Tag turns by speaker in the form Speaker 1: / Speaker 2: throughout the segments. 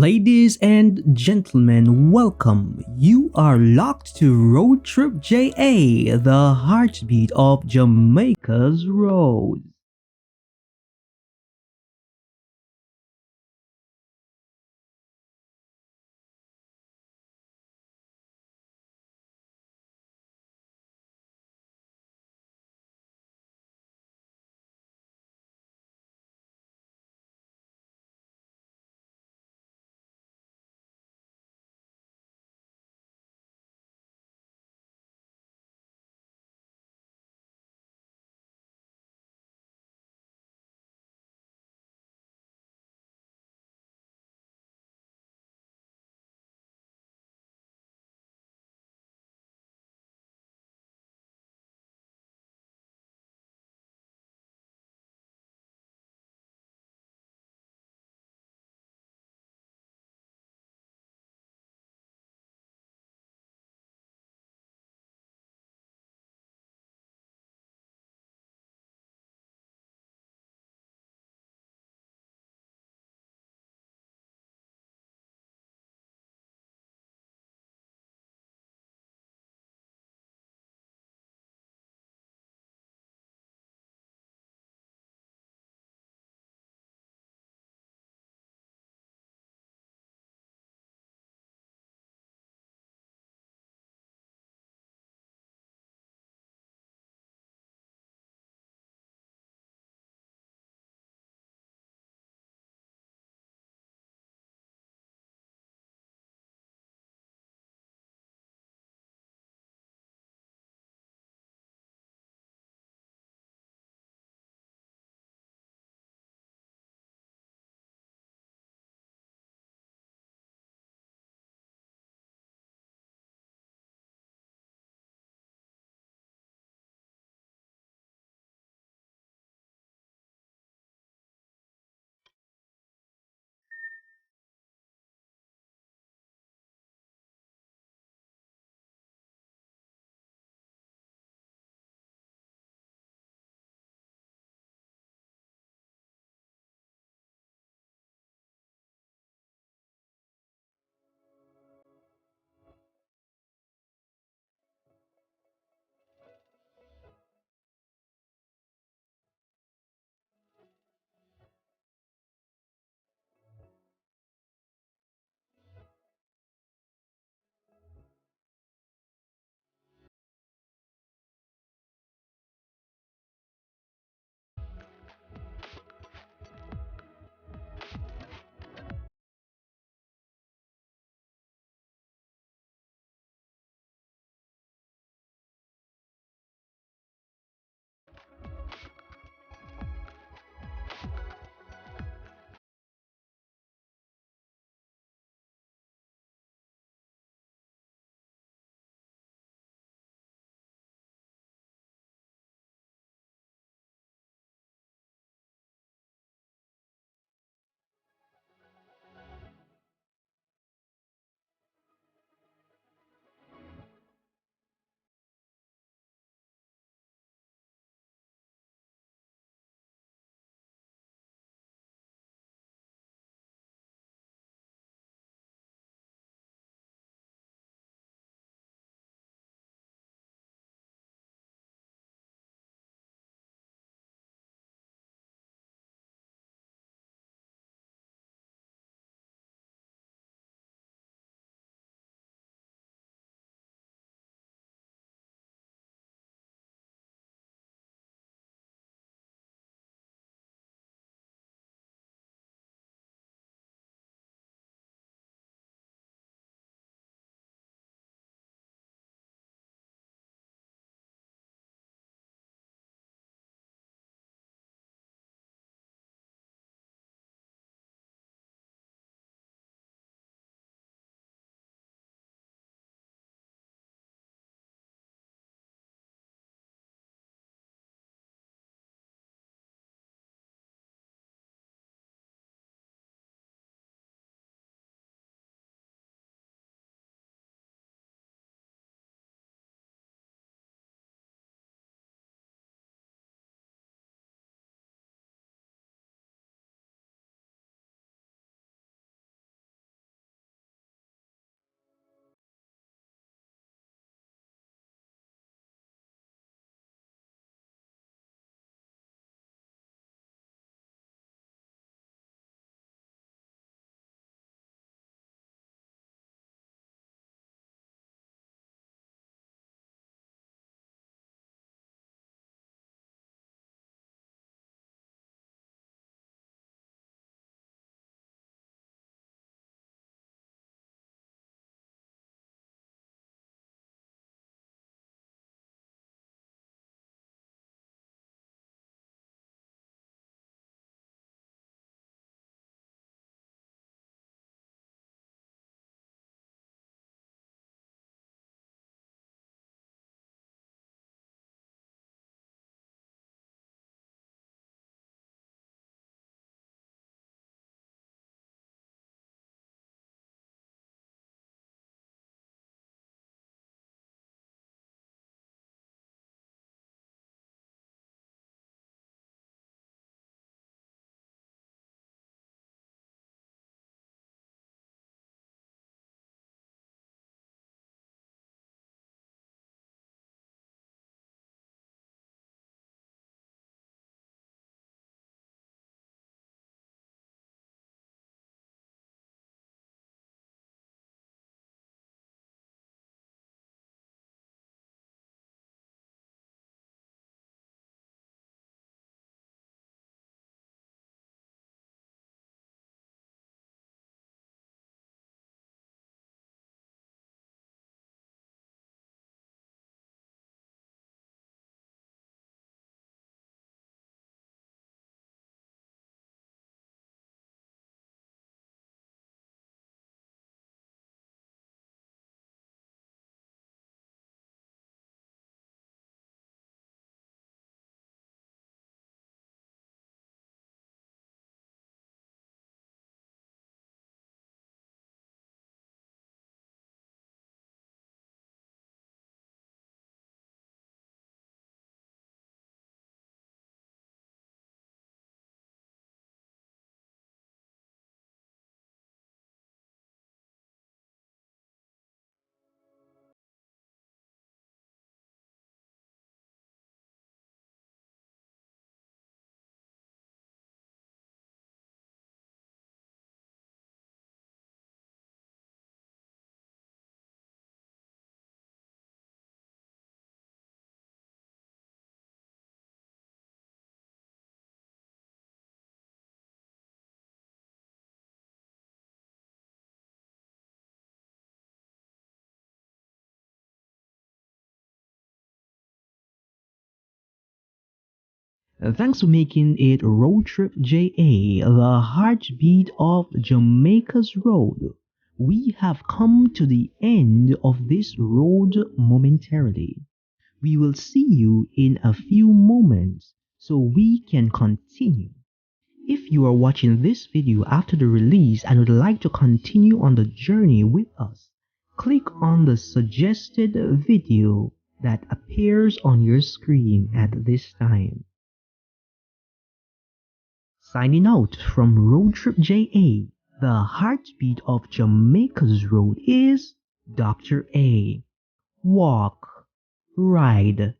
Speaker 1: Ladies and gentlemen, welcome. You are locked to Road Trip JA, the heartbeat of Jamaica's roads. Thanks for making it Road Trip JA, the heartbeat of Jamaica's road. We have come to the end of this road momentarily. We will see you in a few moments so we can continue. If you are watching this video after the release and would like to continue on the journey with us, click on the suggested video that appears on your screen at this time. Signing out from Road Trip JA, the heartbeat of Jamaica's road is Dr. A. Walk, ride,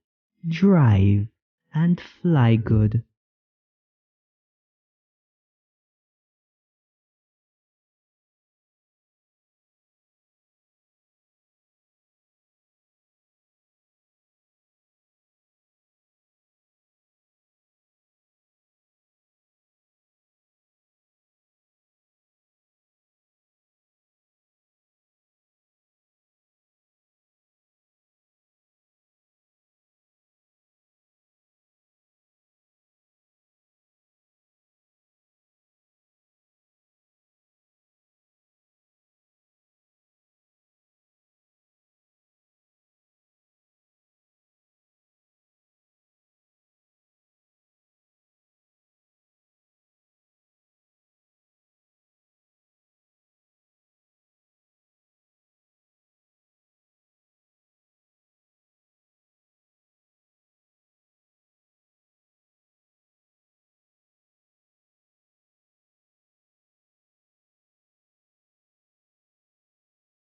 Speaker 1: drive, and fly good.